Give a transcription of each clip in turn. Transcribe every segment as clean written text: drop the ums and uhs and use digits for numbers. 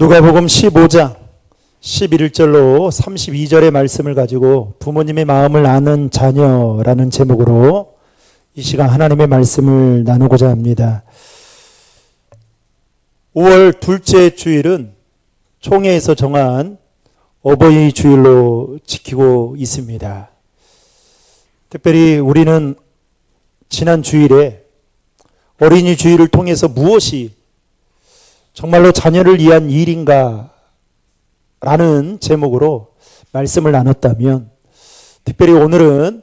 누가복음 15장 11절로 32절의 말씀을 가지고 부모님의 마음을 아는 자녀라는 제목으로 이 시간 하나님의 말씀을 나누고자 합니다. 5월 둘째 주일은 총회에서 정한 어버이 주일로 지키고 있습니다. 특별히 우리는 지난 주일에 어린이 주일을 통해서 무엇이 정말로 자녀를 위한 일인가 라는 제목으로 말씀을 나눴다면, 특별히 오늘은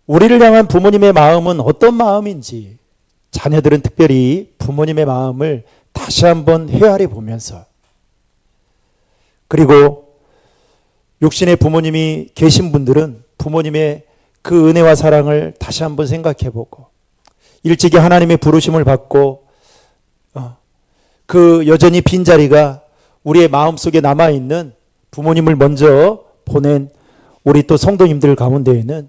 우리를 향한 부모님의 마음은 어떤 마음인지, 자녀들은 특별히 부모님의 마음을 다시 한번 헤아려 보면서, 그리고 육신의 부모님이 계신 분들은 부모님의 그 은혜와 사랑을 다시 한번 생각해 보고, 일찍이 하나님의 부르심을 받고 그 여전히 빈자리가 우리의 마음속에 남아있는 부모님을 먼저 보낸 우리 또 성도님들 가운데에는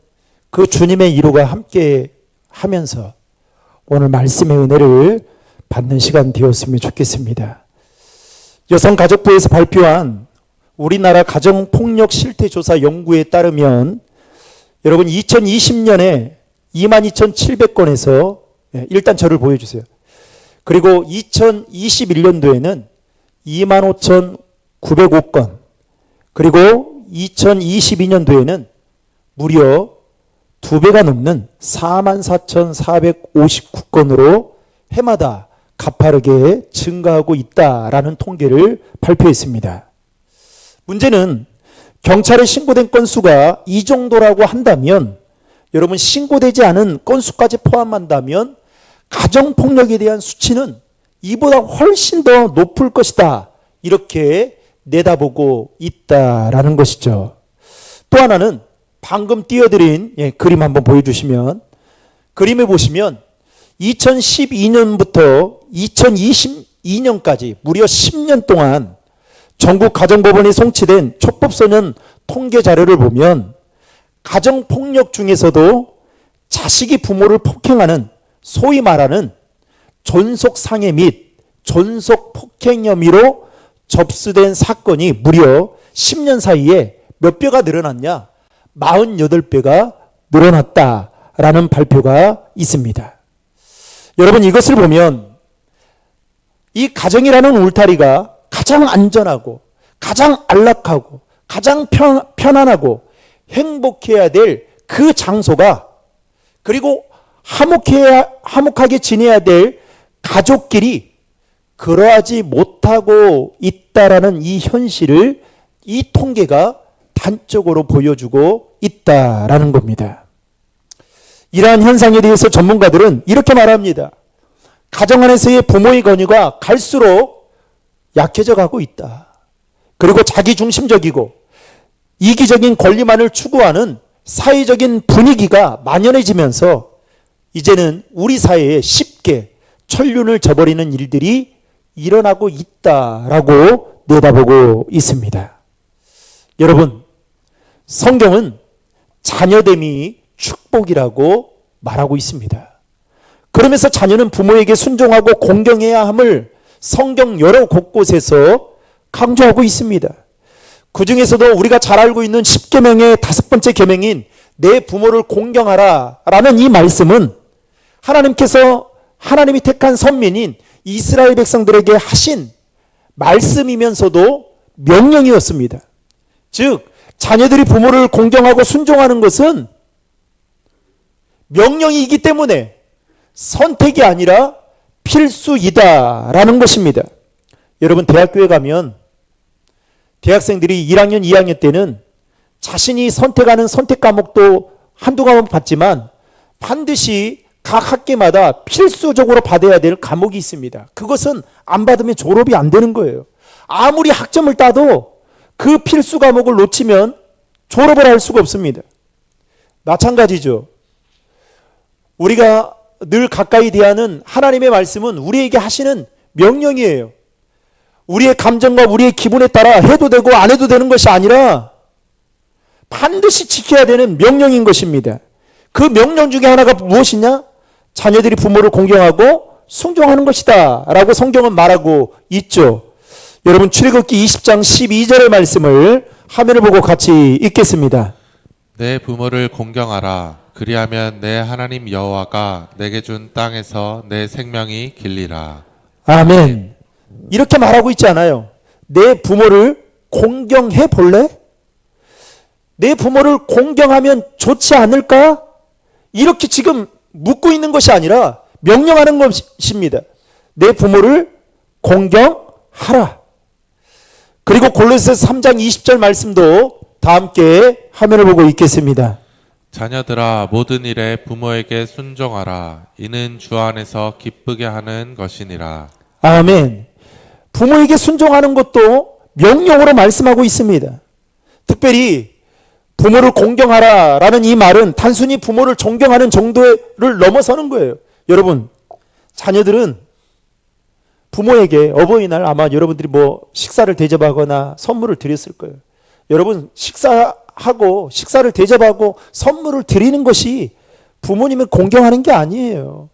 그 주님의 이루가 함께 하면서 오늘 말씀의 은혜를 받는 시간 되었으면 좋겠습니다. 여성가족부에서 발표한 우리나라 가정폭력 실태조사 연구에 따르면 여러분 2020년에 22,700건에서 일단 저를 보여주세요. 그리고 2021년도에는 25,905건, 그리고 2022년도에는 무려 2배가 넘는 44,459건으로 해마다 가파르게 증가하고 있다라는 통계를 발표했습니다. 문제는 경찰에 신고된 건수가 이 정도라고 한다면, 여러분 신고되지 않은 건수까지 포함한다면 가정폭력에 대한 수치는 이보다 훨씬 더 높을 것이다, 이렇게 내다보고 있다라는 것이죠. 또 하나는 방금 띄워드린 그림 한번 보여주시면, 그림에 보시면 2012년부터 2022년까지 무려 10년 동안 전국 가정법원에 송치된 촉법소년 통계 자료를 보면 가정폭력 중에서도 자식이 부모를 폭행하는 소위 말하는 존속상해 및 존속폭행 혐의로 접수된 사건이 무려 10년 사이에 몇 배가 늘어났냐? 48배가 늘어났다라는 발표가 있습니다. 여러분, 이것을 보면 이 가정이라는 울타리가 가장 안전하고 가장 안락하고 가장 편안하고 행복해야 될 그 장소가, 그리고 화목하게 지내야 될 가족끼리 그러하지 못하고 있다라는 이 현실을 이 통계가 단적으로 보여주고 있다라는 겁니다. 이러한 현상에 대해서 전문가들은 이렇게 말합니다. 가정 안에서의 부모의 권위가 갈수록 약해져 가고 있다. 그리고 자기중심적이고 이기적인 권리만을 추구하는 사회적인 분위기가 만연해지면서 이제는 우리 사회에 쉽게 천륜을 저버리는 일들이 일어나고 있다라고 내다보고 있습니다. 여러분, 성경은 자녀됨이 축복이라고 말하고 있습니다. 그러면서 자녀는 부모에게 순종하고 공경해야 함을 성경 여러 곳곳에서 강조하고 있습니다. 그 중에서도 우리가 잘 알고 있는 10계명의 5번째 계명인 내 부모를 공경하라 라는 이 말씀은 하나님이 택한 선민인 이스라엘 백성들에게 하신 말씀이면서도 명령이었습니다. 즉 자녀들이 부모를 공경하고 순종하는 것은 명령이기 때문에 선택이 아니라 필수이다라는 것입니다. 여러분, 대학교에 가면 대학생들이 1학년, 2학년 때는 자신이 선택하는 선택 과목도 한두 과목 받지만 반드시 각 학기마다 필수적으로 받아야 될 과목이 있습니다. 그것은 안 받으면 졸업이 안 되는 거예요. 아무리 학점을 따도 그 필수 과목을 놓치면 졸업을 할 수가 없습니다. 마찬가지죠. 우리가 늘 가까이 대하는 하나님의 말씀은 우리에게 하시는 명령이에요. 우리의 감정과 우리의 기분에 따라 해도 되고 안 해도 되는 것이 아니라 반드시 지켜야 되는 명령인 것입니다. 그 명령 중에 하나가 무엇이냐? 자녀들이 부모를 공경하고 순종하는 것이다 라고 성경은 말하고 있죠. 여러분 출애굽기 20장 12절의 말씀을 화면을 보고 같이 읽겠습니다. 내 부모를 공경하라. 그리하면 내 하나님 여호와가 내게 준 땅에서 내 생명이 길리라. 아멘. 이렇게 말하고 있지 않아요. 내 부모를 공경해 볼래? 내 부모를 공경하면 좋지 않을까? 이렇게 지금 묻고 있는 것이 아니라 명령하는 것입니다. 내 부모를 공경하라. 그리고 골로새서 3장 20절 말씀도 다 함께 화면을 보고 읽겠습니다. 자녀들아 모든 일에 부모에게 순종하라. 이는 주 안에서 기쁘게 하는 것이니라. 아멘. 부모에게 순종하는 것도 명령으로 말씀하고 있습니다. 특별히 부모를 공경하라 라는 이 말은 단순히 부모를 존경하는 정도를 넘어서는 거예요. 여러분, 자녀들은 부모에게 어버이날 아마 여러분들이 뭐 식사를 대접하거나 선물을 드렸을 거예요. 여러분, 식사를 대접하고 선물을 드리는 것이 부모님을 공경하는 게 아니에요.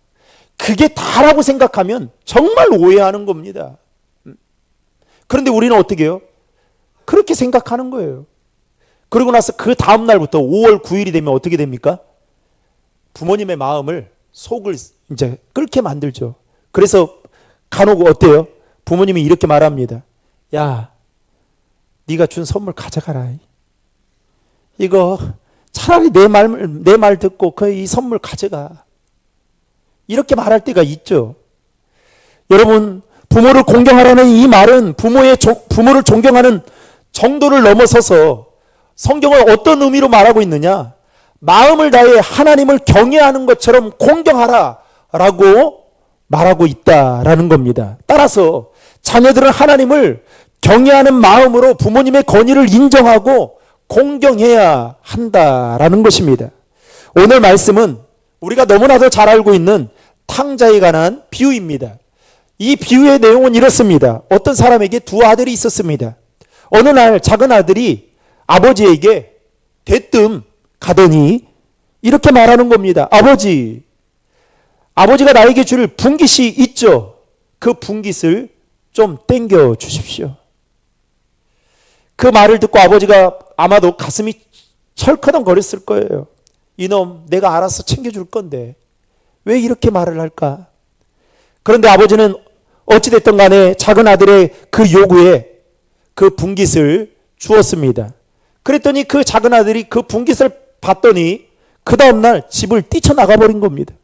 그게 다라고 생각하면 정말 오해하는 겁니다. 그런데 우리는 어떻게 해요? 그렇게 생각하는 거예요. 그러고 나서 그 다음 날부터 5월 9일이 되면 어떻게 됩니까? 부모님의 마음을, 속을 이제 끓게 만들죠. 그래서 간혹 어때요? 부모님이 이렇게 말합니다. 야, 네가 준 선물 가져가라. 이거 차라리 내 말 듣고 이 선물 가져가. 이렇게 말할 때가 있죠. 여러분, 부모를 공경하라는 이 말은 부모를 존경하는 정도를 넘어서서 성경은 어떤 의미로 말하고 있느냐? 마음을 다해 하나님을 경외하는 것처럼 공경하라 라고 말하고 있다라는 겁니다. 따라서 자녀들은 하나님을 경외하는 마음으로 부모님의 권위를 인정하고 공경해야 한다라는 것입니다. 오늘 말씀은 우리가 너무나도 잘 알고 있는 탕자에 관한 비유입니다. 이 비유의 내용은 이렇습니다. 어떤 사람에게 두 아들이 있었습니다. 어느 날 작은 아들이 아버지에게 대뜸 가더니 이렇게 말하는 겁니다. 아버지가 나에게 줄 분깃이 있죠. 그 분깃을 좀 땡겨 주십시오. 그 말을 듣고 아버지가 아마도 가슴이 철커덩거렸을 거예요. 이놈, 내가 알아서 챙겨줄 건데 왜 이렇게 말을 할까? 그런데 아버지는 어찌됐든 간에 작은 아들의 그 요구에 그 분깃을 주었습니다. 그랬더니 그 작은 아들이 그 분깃을 봤더니 그 다음날 집을 뛰쳐나가버린 겁니다.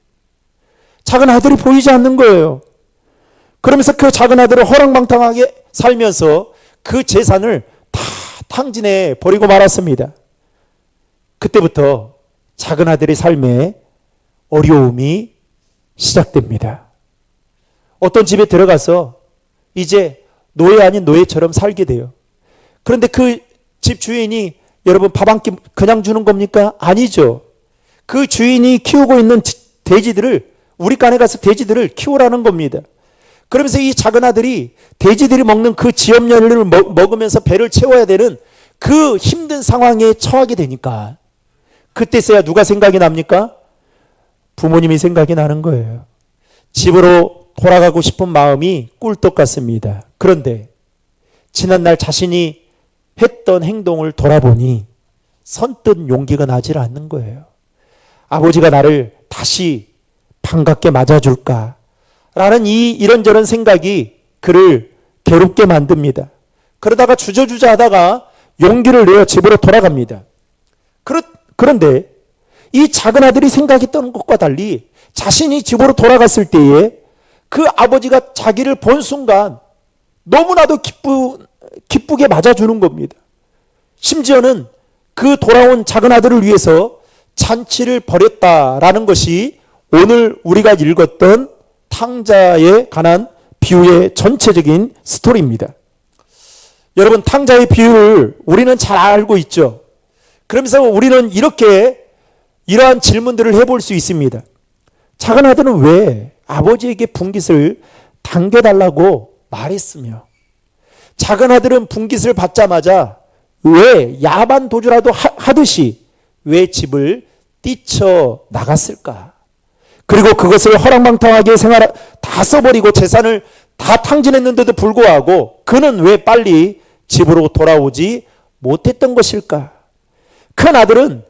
작은 아들이 보이지 않는 거예요. 그러면서 그 작은 아들은 허랑방탕하게 살면서 그 재산을 다 탕진해 버리고 말았습니다. 그때부터 작은 아들의 삶에 어려움이 시작됩니다. 어떤 집에 들어가서 이제 노예 아닌 노예처럼 살게 돼요. 그런데 그 집 주인이 여러분 밥 한 끼 그냥 주는 겁니까? 아니죠. 그 주인이 키우고 있는 돼지들을 우리간에 가서 돼지들을 키우라는 겁니다. 그러면서 이 작은 아들이 돼지들이 먹는 그 지업연료를 먹으면서 배를 채워야 되는 그 힘든 상황에 처하게 되니까 그때서야 누가 생각이 납니까? 부모님이 생각이 나는 거예요. 집으로 돌아가고 싶은 마음이 꿀떡 같습니다. 그런데 지난날 자신이 했던 행동을 돌아보니 선뜻 용기가 나질 않는 거예요. 아버지가 나를 다시 반갑게 맞아줄까? 라는 이런저런 생각이 그를 괴롭게 만듭니다. 그러다가 주저주저 하다가 용기를 내어 집으로 돌아갑니다. 그런데 이 작은 아들이 생각했던 것과 달리 자신이 집으로 돌아갔을 때에 그 아버지가 자기를 본 순간 너무나도 기쁘게 맞아주는 겁니다. 심지어는 그 돌아온 작은 아들을 위해서 잔치를 벌였다라는 것이 오늘 우리가 읽었던 탕자에 관한 비유의 전체적인 스토리입니다. 여러분, 탕자의 비유를 우리는 잘 알고 있죠. 그러면서 우리는 이러한 질문들을 해볼 수 있습니다. 작은 아들은 왜 아버지에게 분깃을 당겨달라고 말했으며, 작은 아들은 분깃을 받자마자 왜 야반 도주라도 하듯이 왜 집을 뛰쳐나갔을까? 그리고 그것을 허랑방탕하게 다 써버리고 재산을 다 탕진했는데도 불구하고 그는 왜 빨리 집으로 돌아오지 못했던 것일까? 큰 아들은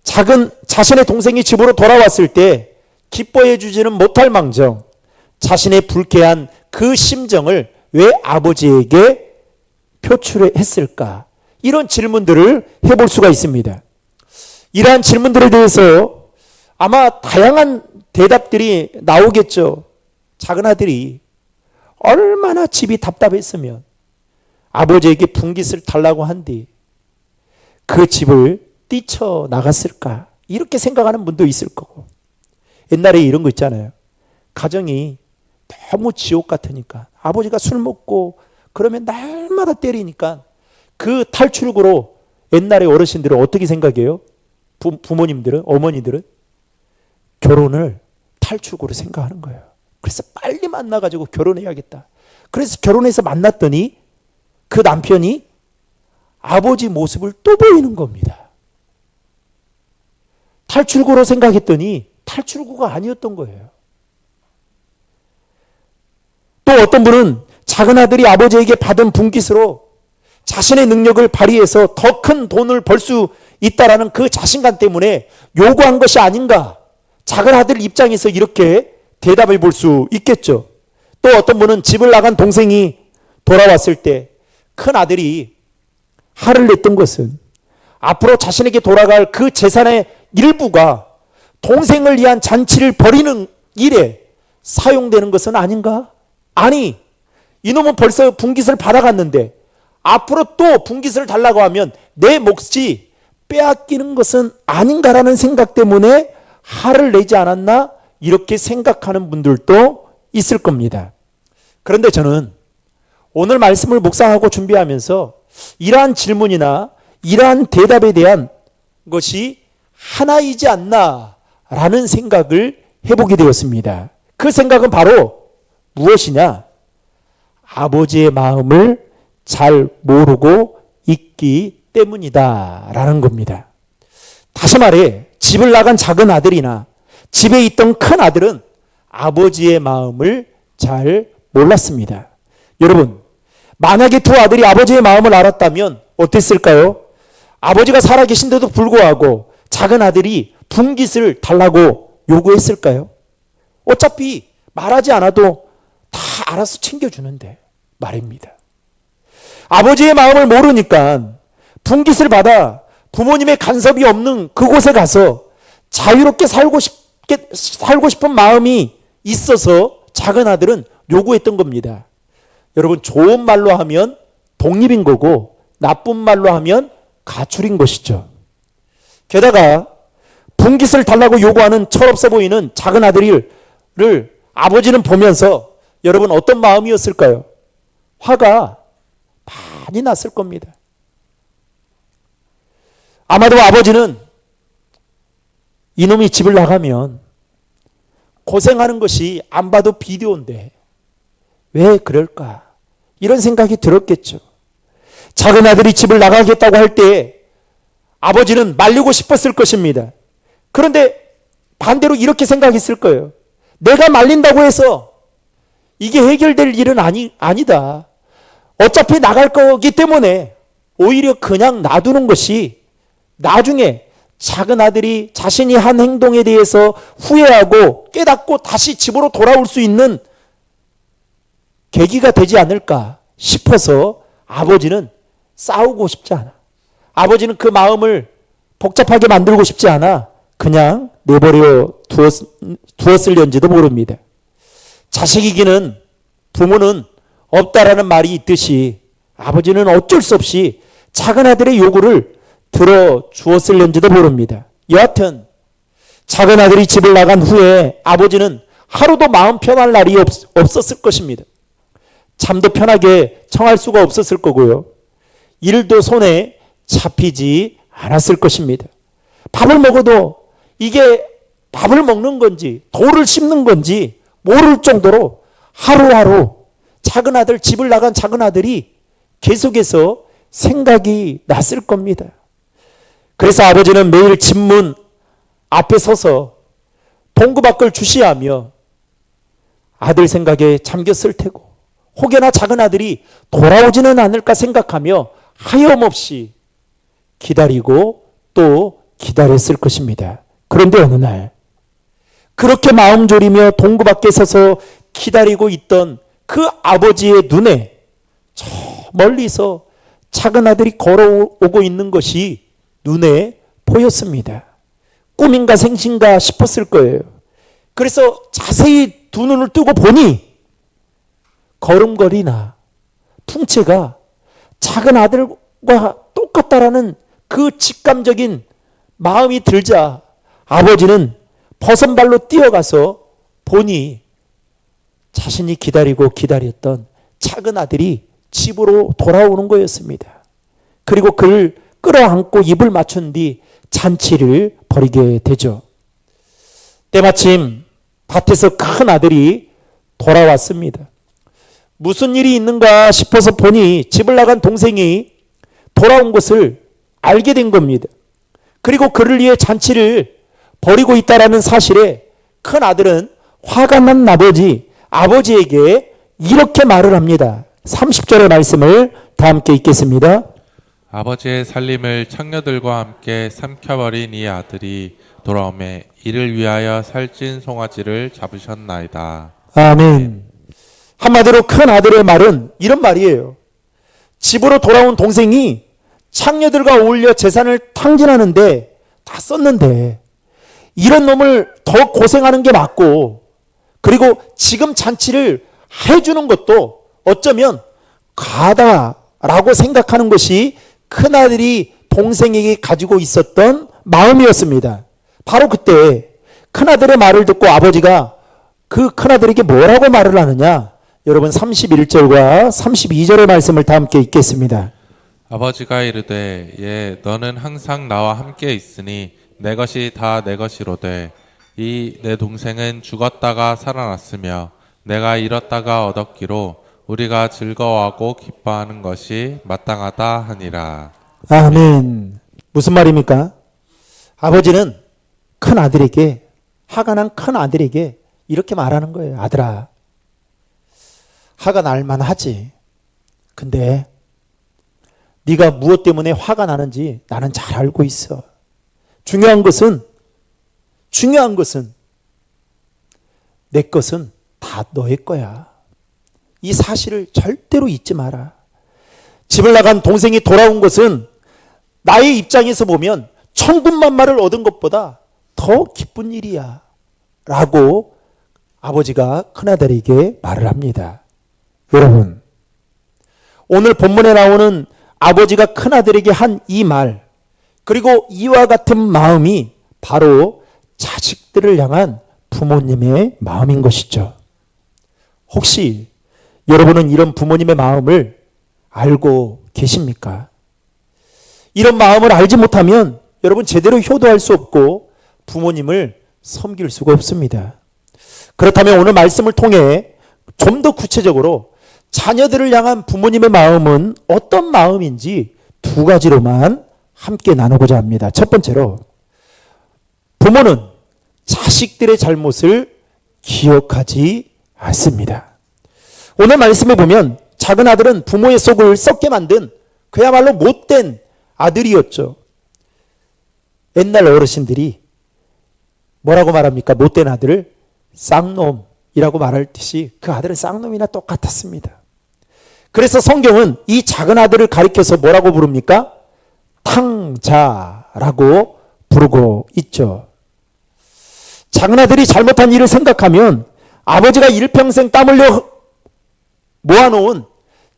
자신의 동생이 집으로 돌아왔을 때 기뻐해 주지는 못할 망정 자신의 불쾌한 그 심정을 왜 아버지에게 표출했을까? 이런 질문들을 해볼 수가 있습니다. 이러한 질문들에 대해서 아마 다양한 대답들이 나오겠죠. 작은 아들이 얼마나 집이 답답했으면 아버지에게 분깃을 달라고 한 뒤 그 집을 뛰쳐나갔을까? 이렇게 생각하는 분도 있을 거고, 옛날에 이런 거 있잖아요. 가정이 너무 지옥 같으니까 아버지가 술 먹고 그러면 날마다 때리니까 그 탈출구로 옛날에 어르신들은 어떻게 생각해요? 부모님들은, 어머니들은 결혼을 탈출구로 생각하는 거예요. 그래서 빨리 만나가지고 결혼해야겠다. 그래서 결혼해서 만났더니 그 남편이 아버지 모습을 또 보이는 겁니다. 탈출구로 생각했더니 탈출구가 아니었던 거예요. 또 어떤 분은 작은 아들이 아버지에게 받은 분깃으로 자신의 능력을 발휘해서 더 큰 돈을 벌 수 있다라는 그 자신감 때문에 요구한 것이 아닌가. 작은 아들 입장에서 이렇게 대답해 볼 수 있겠죠. 또 어떤 분은 집을 나간 동생이 돌아왔을 때 큰 아들이 화를 냈던 것은 앞으로 자신에게 돌아갈 그 재산의 일부가 동생을 위한 잔치를 벌이는 일에 사용되는 것은 아닌가? 아니, 이놈은 벌써 분깃을 받아갔는데 앞으로 또 분깃을 달라고 하면 내 몫이 빼앗기는 것은 아닌가라는 생각 때문에 화를 내지 않았나? 이렇게 생각하는 분들도 있을 겁니다. 그런데 저는 오늘 말씀을 묵상하고 준비하면서 이러한 질문이나 이러한 대답에 대한 것이 하나이지 않나라는 생각을 해보게 되었습니다. 그 생각은 바로 무엇이냐? 아버지의 마음을 잘 모르고 있기 때문이다라는 겁니다. 다시 말해 집을 나간 작은 아들이나 집에 있던 큰 아들은 아버지의 마음을 잘 몰랐습니다. 여러분, 만약에 두 아들이 아버지의 마음을 알았다면 어땠을까요? 아버지가 살아계신데도 불구하고 작은 아들이 분깃을 달라고 요구했을까요? 어차피 말하지 않아도 다 알아서 챙겨주는데 말입니다. 아버지의 마음을 모르니까 분깃을 받아 부모님의 간섭이 없는 그곳에 가서 자유롭게 살고 싶은 마음이 있어서 작은 아들은 요구했던 겁니다. 여러분, 좋은 말로 하면 독립인 거고 나쁜 말로 하면 가출인 것이죠. 게다가 분깃을 달라고 요구하는 철없어 보이는 작은 아들을 아버지는 보면서 여러분 어떤 마음이었을까요? 화가 많이 났을 겁니다. 아마도 아버지는 이놈이 집을 나가면 고생하는 것이 안 봐도 비디오인데 왜 그럴까? 이런 생각이 들었겠죠. 작은 아들이 집을 나가겠다고 할 때 아버지는 말리고 싶었을 것입니다. 그런데 반대로 이렇게 생각했을 거예요. 내가 말린다고 해서 이게 해결될 일은 아니다. 어차피 나갈 거기 때문에 오히려 그냥 놔두는 것이 나중에 작은 아들이 자신이 한 행동에 대해서 후회하고 깨닫고 다시 집으로 돌아올 수 있는 계기가 되지 않을까 싶어서 아버지는 싸우고 싶지 않아. 아버지는 그 마음을 복잡하게 만들고 싶지 않아. 그냥 내버려 두었을런지도 모릅니다. 자식이기는 부모는 없다라는 말이 있듯이 아버지는 어쩔 수 없이 작은 아들의 요구를 들어주었을런지도 모릅니다. 여하튼 작은 아들이 집을 나간 후에 아버지는 하루도 마음 편할 날이 없었을 것입니다. 잠도 편하게 청할 수가 없었을 거고요. 일도 손에 잡히지 않았을 것입니다. 밥을 먹어도 이게 밥을 먹는 건지 돌을 씹는 건지 모를 정도로 하루하루 작은 아들, 집을 나간 작은 아들이 계속해서 생각이 났을 겁니다. 그래서 아버지는 매일 집문 앞에 서서 동구밖을 주시하며 아들 생각에 잠겼을 테고 혹여나 작은 아들이 돌아오지는 않을까 생각하며 하염없이 기다리고 또 기다렸을 것입니다. 그런데 어느 날 그렇게 마음 졸이며 동구 밖에 서서 기다리고 있던 그 아버지의 눈에 저 멀리서 작은 아들이 걸어오고 있는 것이 눈에 보였습니다. 꿈인가 생신가 싶었을 거예요. 그래서 자세히 두 눈을 뜨고 보니 걸음걸이나 풍채가 작은 아들과 똑같다라는 그 직감적인 마음이 들자 아버지는 버선발로 뛰어가서 보니 자신이 기다리고 기다렸던 작은 아들이 집으로 돌아오는 거였습니다. 그리고 그를 끌어안고 입을 맞춘 뒤 잔치를 벌이게 되죠. 때마침 밭에서 큰 아들이 돌아왔습니다. 무슨 일이 있는가 싶어서 보니 집을 나간 동생이 돌아온 것을 알게 된 겁니다. 그리고 그를 위해 잔치를 벌이고 있다라는 사실에 큰 아들은 화가 난 아버지에게 이렇게 말을 합니다. 30절의 말씀을 다 함께 읽겠습니다. 아버지의 살림을 창녀들과 함께 삼켜버린 이 아들이 돌아오매 이를 위하여 살찐 송아지를 잡으셨나이다. 아멘. 한마디로 큰 아들의 말은 이런 말이에요. 집으로 돌아온 동생이 창녀들과 어울려 재산을 탕진하는데 다 썼는데 이런 놈을 더 고생하는 게 맞고, 그리고 지금 잔치를 해주는 것도 어쩌면 가다라고 생각하는 것이 큰아들이 동생에게 가지고 있었던 마음이었습니다. 바로 그때 큰아들의 말을 듣고 아버지가 그 큰아들에게 뭐라고 말을 하느냐, 여러분 31절과 32절의 말씀을 다 함께 읽겠습니다. 아버지가 이르되 예 너는 항상 나와 함께 있으니 내 것이 다 내 것이로되 이 내 동생은 죽었다가 살아났으며 내가 잃었다가 얻었기로 우리가 즐거워하고 기뻐하는 것이 마땅하다 하니라. 아멘. 무슨 말입니까? 아버지는 큰 아들에게, 화가 난 큰 아들에게 이렇게 말하는 거예요. 아들아, 화가 날 만하지. 근데 네가 무엇 때문에 화가 나는지 나는 잘 알고 있어. 중요한 것은 내 것은 다 너의 거야. 이 사실을 절대로 잊지 마라. 집을 나간 동생이 돌아온 것은 나의 입장에서 보면 천군만마를 얻은 것보다 더 기쁜 일이야 라고 아버지가 큰아들에게 말을 합니다. 여러분, 오늘 본문에 나오는 아버지가 큰아들에게 한 이 말, 그리고 이와 같은 마음이 바로 자식들을 향한 부모님의 마음인 것이죠. 혹시 여러분은 이런 부모님의 마음을 알고 계십니까? 이런 마음을 알지 못하면 여러분 제대로 효도할 수 없고 부모님을 섬길 수가 없습니다. 그렇다면 오늘 말씀을 통해 좀 더 구체적으로 자녀들을 향한 부모님의 마음은 어떤 마음인지 두 가지로만 함께 나누고자 합니다. 첫 번째로, 부모는 자식들의 잘못을 기억하지 않습니다. 오늘 말씀에 보면 작은 아들은 부모의 속을 썩게 만든 그야말로 못된 아들이었죠. 옛날 어르신들이 뭐라고 말합니까? 못된 아들을 쌍놈이라고 말할 듯이 그 아들은 쌍놈이나 똑같았습니다. 그래서 성경은 이 작은 아들을 가리켜서 뭐라고 부릅니까? 탕자라고 부르고 있죠. 작은 아들이 잘못한 일을 생각하면 아버지가 일평생 땀 흘려 모아놓은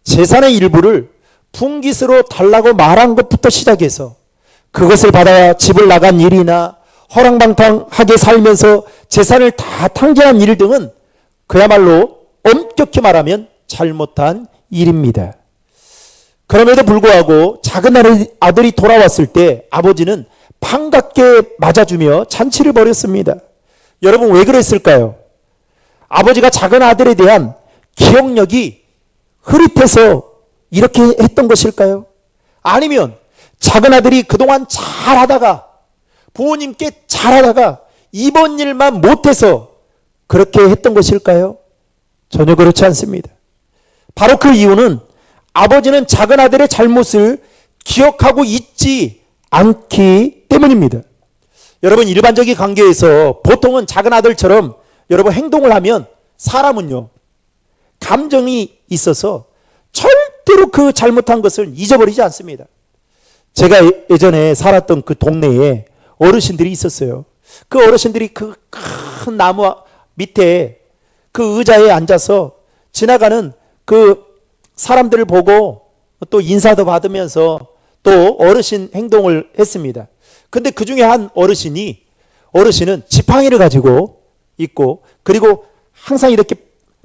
재산의 일부를 분깃으로 달라고 말한 것부터 시작해서 그것을 받아 집을 나간 일이나 허랑방탕하게 살면서 재산을 다 탕진한 일 등은 그야말로 엄격히 말하면 잘못한 일입니다. 그럼에도 불구하고 작은 아들이 돌아왔을 때 아버지는 반갑게 맞아주며 잔치를 벌였습니다. 여러분, 왜 그랬을까요? 아버지가 작은 아들에 대한 기억력이 흐릿해서 이렇게 했던 것일까요? 아니면 작은 아들이 그동안 잘하다가 부모님께 잘하다가 이번 일만 못해서 그렇게 했던 것일까요? 전혀 그렇지 않습니다. 바로 그 이유는 아버지는 작은 아들의 잘못을 기억하고 있지 않기 때문입니다. 여러분, 일반적인 관계에서 보통은 작은 아들처럼 여러분 행동을 하면 사람은요, 감정이 있어서 절대로 그 잘못한 것을 잊어버리지 않습니다. 제가 예전에 살았던 그 동네에 어르신들이 있었어요. 그 어르신들이 그 큰 나무 밑에 그 의자에 앉아서 지나가는 그 사람들을 보고 또 인사도 받으면서 또 어르신 행동을 했습니다. 근데 그 중에 한 어르신은 지팡이를 가지고 있고, 그리고 항상 이렇게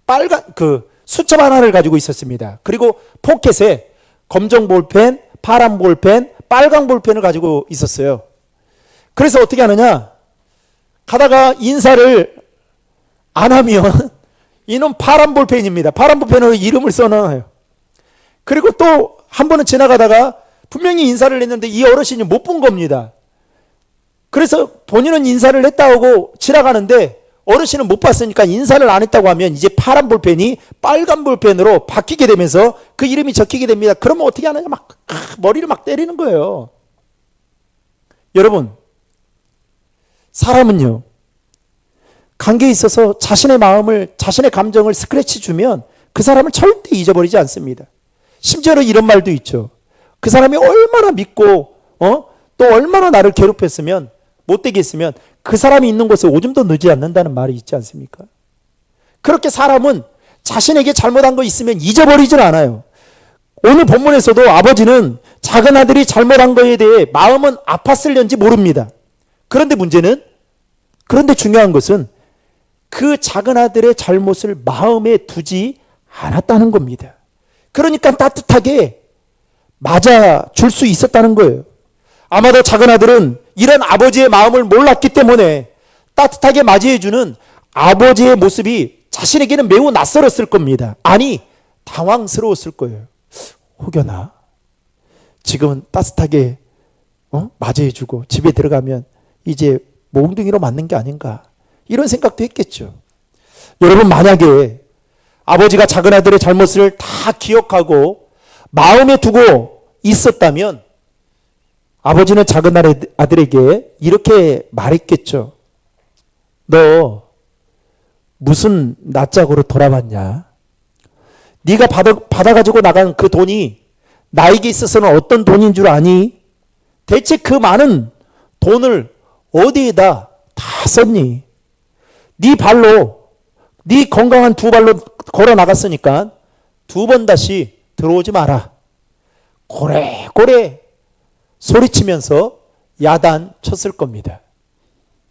빨간 그 수첩 하나를 가지고 있었습니다. 그리고 포켓에 검정 볼펜, 파란 볼펜, 빨간 볼펜을 가지고 있었어요. 그래서 어떻게 하느냐? 가다가 인사를 안 하면 이놈 파란 볼펜입니다. 파란 볼펜으로 이름을 써놔요. 그리고 또 한 번은 지나가다가 분명히 인사를 했는데 이 어르신이 못 본 겁니다. 그래서 본인은 인사를 했다고 지나가는데 어르신은 못 봤으니까 인사를 안 했다고 하면 이제 파란 볼펜이 빨간 볼펜으로 바뀌게 되면서 그 이름이 적히게 됩니다. 그러면 어떻게 하느냐? 막 머리를 막 때리는 거예요. 여러분, 사람은요, 관계에 있어서 자신의 마음을, 자신의 감정을 스크래치 주면 그 사람을 절대 잊어버리지 않습니다. 심지어는 이런 말도 있죠. 그 사람이 얼마나 믿고 또 얼마나 나를 괴롭혔으면, 못되게 했으면 그 사람이 있는 곳에 오줌도 누지 않는다는 말이 있지 않습니까? 그렇게 사람은 자신에게 잘못한 거 있으면 잊어버리질 않아요. 오늘 본문에서도 아버지는 작은 아들이 잘못한 거에 대해 마음은 아팠을는지 모릅니다. 그런데 중요한 것은 그 작은 아들의 잘못을 마음에 두지 않았다는 겁니다. 그러니까 따뜻하게 맞아줄 수 있었다는 거예요. 아마도 작은 아들은 이런 아버지의 마음을 몰랐기 때문에 따뜻하게 맞이해주는 아버지의 모습이 자신에게는 매우 낯설었을 겁니다. 아니, 당황스러웠을 거예요. 혹여나 지금은 따뜻하게 맞이해주고 집에 들어가면 이제 몽둥이로 맞는 게 아닌가, 이런 생각도 했겠죠. 여러분, 만약에 아버지가 작은 아들의 잘못을 다 기억하고 마음에 두고 있었다면 아버지는 작은 아들에게 이렇게 말했겠죠. 너 무슨 낯짝으로 돌아왔냐? 네가 받아가지고 나간 그 돈이 나에게 있어서는 어떤 돈인 줄 아니? 대체 그 많은 돈을 어디에다 다 썼니? 네 발로, 네 건강한 두 발로 걸어 나갔으니까 두 번 다시 들어오지 마라. 고래고래 소리치면서 야단 쳤을 겁니다.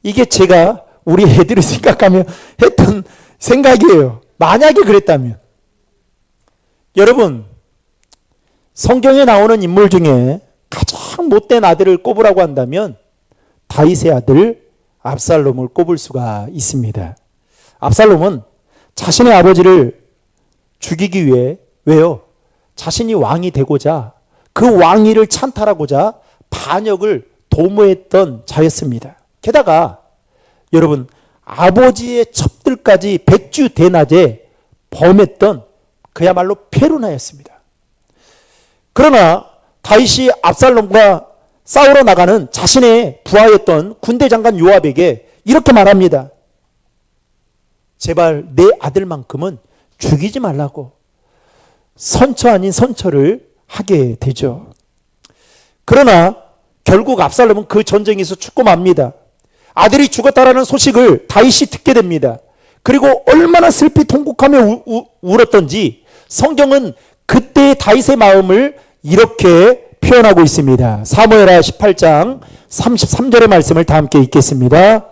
이게 제가 우리 애들을 생각하며 했던 생각이에요. 만약에 그랬다면. 여러분, 성경에 나오는 인물 중에 가장 못된 아들을 꼽으라고 한다면 다윗의 아들 압살롬을 꼽을 수가 있습니다. 압살롬은 자신의 아버지를 죽이기 위해, 왜요? 자신이 왕이 되고자, 그 왕위를 찬탈하고자 반역을 도모했던 자였습니다. 게다가 여러분, 아버지의 첩들까지 백주대낮에 범했던 그야말로 페루나였습니다. 그러나 다윗이 압살롬과 싸우러 나가는 자신의 부하였던 군대 장관 요압에게 이렇게 말합니다. 제발 내 아들만큼은 죽이지 말라고. 선처 아닌 선처를 하게 되죠. 그러나 결국 압살롬은 그 전쟁에서 죽고 맙니다. 아들이 죽었다라는 소식을 다윗이 듣게 됩니다. 그리고 얼마나 슬피 통곡하며 울었던지 성경은 그때의 다윗의 마음을 이렇게 표현하고 있습니다. 사무엘하 18장 33절의 말씀을 다 함께 읽겠습니다.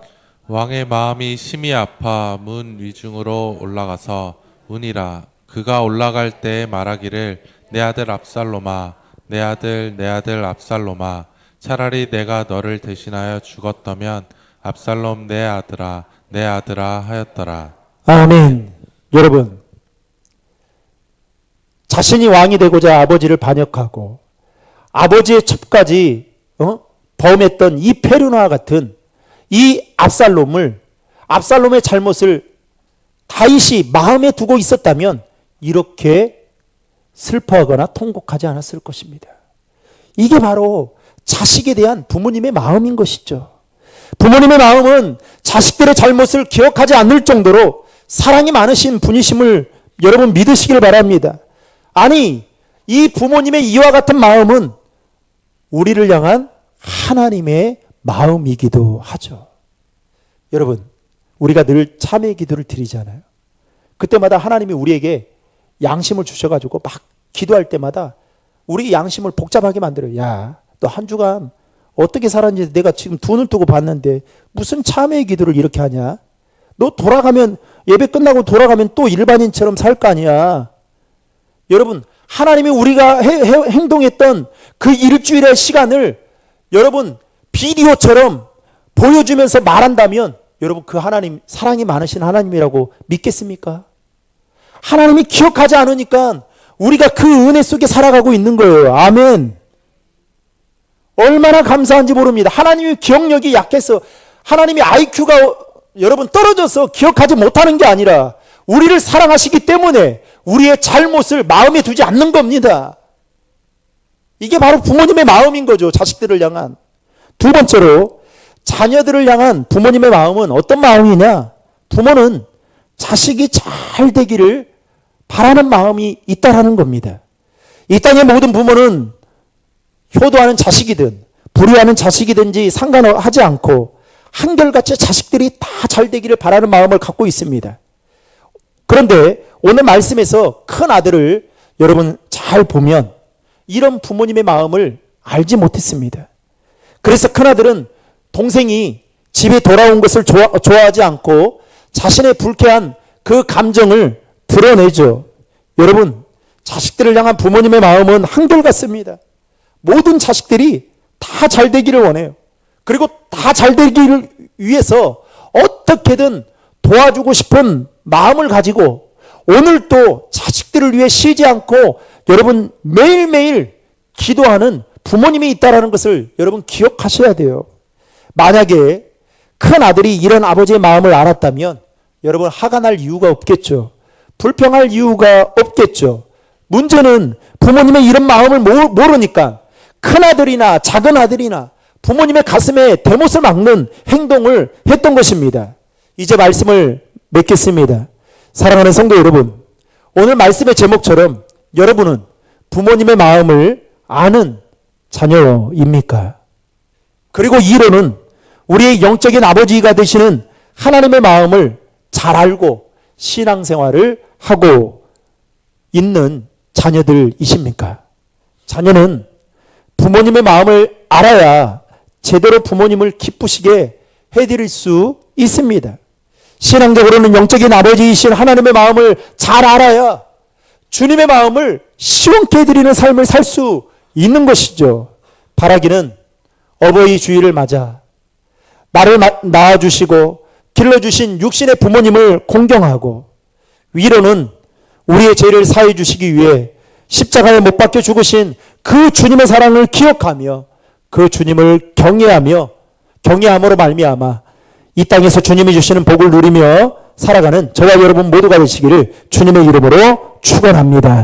왕의 마음이 심히 아파 문 위중으로 올라가서 문이라. 그가 올라갈 때 말하기를 내 아들 압살롬아, 내 아들 압살롬아, 차라리 내가 너를 대신하여 죽었다면 압살롬 내 아들아 하였더라. 아멘. 여러분, 자신이 왕이 되고자 아버지를 반역하고 아버지의 첩까지 범했던 이 페루나와 같은 이 압살롬의 잘못을 다윗이 마음에 두고 있었다면 이렇게 슬퍼하거나 통곡하지 않았을 것입니다. 이게 바로 자식에 대한 부모님의 마음인 것이죠. 부모님의 마음은 자식들의 잘못을 기억하지 않을 정도로 사랑이 많으신 분이심을 여러분 믿으시길 바랍니다. 아니, 이 부모님의 이와 같은 마음은 우리를 향한 하나님의 마음이기도 하죠. 여러분, 우리가 늘 참회 기도를 드리잖아요. 그때마다 하나님이 우리에게 양심을 주셔가지고 막 기도할 때마다 우리 양심을 복잡하게 만들어요. 야, 너 한 주간 어떻게 살았는지 내가 지금 눈을 뜨고 봤는데 무슨 참회 기도를 이렇게 하냐? 너 돌아가면, 예배 끝나고 돌아가면 또 일반인처럼 살 거 아니야. 여러분, 하나님이 우리가 행동했던 그 일주일의 시간을 여러분 비디오처럼 보여주면서 말한다면 여러분 그 하나님, 사랑이 많으신 하나님이라고 믿겠습니까? 하나님이 기억하지 않으니까 우리가 그 은혜 속에 살아가고 있는 거예요. 아멘. 얼마나 감사한지 모릅니다. 하나님이 기억력이 약해서, 하나님이 IQ가 여러분 떨어져서 기억하지 못하는 게 아니라 우리를 사랑하시기 때문에 우리의 잘못을 마음에 두지 않는 겁니다. 이게 바로 부모님의 마음인 거죠. 자식들을 향한. 두 번째로, 자녀들을 향한 부모님의 마음은 어떤 마음이냐? 부모는 자식이 잘 되기를 바라는 마음이 있다라는 겁니다. 이 땅의 모든 부모는 효도하는 자식이든 불의하는 자식이든지 상관하지 않고 한결같이 자식들이 다 잘 되기를 바라는 마음을 갖고 있습니다. 그런데 오늘 말씀에서 큰 아들을 여러분 잘 보면 이런 부모님의 마음을 알지 못했습니다. 그래서 큰 아들은 동생이 집에 돌아온 것을 좋아하지 않고 자신의 불쾌한 그 감정을 드러내죠. 여러분, 자식들을 향한 부모님의 마음은 한결같습니다. 모든 자식들이 다 잘 되기를 원해요. 그리고 다 잘 되기를 위해서 어떻게든 도와주고 싶은 마음을 가지고 오늘도 자식들을 위해 쉬지 않고 여러분 매일매일 기도하는 부모님이 있다는 것을 여러분 기억하셔야 돼요. 만약에 큰 아들이 이런 아버지의 마음을 알았다면 여러분 화가 날 이유가 없겠죠. 불평할 이유가 없겠죠. 문제는 부모님의 이런 마음을 모르니까 큰 아들이나 작은 아들이나 부모님의 가슴에 대못을 막는 행동을 했던 것입니다. 이제 말씀을 맺겠습니다. 사랑하는 성도 여러분, 오늘 말씀의 제목처럼 여러분은 부모님의 마음을 아는 자녀입니까? 그리고 이로는 우리의 영적인 아버지가 되시는 하나님의 마음을 잘 알고 신앙생활을 하고 있는 자녀들이십니까? 자녀는 부모님의 마음을 알아야 제대로 부모님을 기쁘시게 해드릴 수 있습니다. 신앙적으로는 영적인 아버지이신 하나님의 마음을 잘 알아야 주님의 마음을 시원케 해드리는 삶을 살 수 있는 것이죠. 바라기는 어버이 주일을 맞아 나를 낳아주시고 길러주신 육신의 부모님을 공경하고, 위로는 우리의 죄를 사해 주시기 위해 십자가에 못 박혀 죽으신 그 주님의 사랑을 기억하며 그 주님을 경외함으로 말미암아 이 땅에서 주님이 주시는 복을 누리며 살아가는 저와 여러분 모두가 되시기를 주님의 이름으로 축원합니다.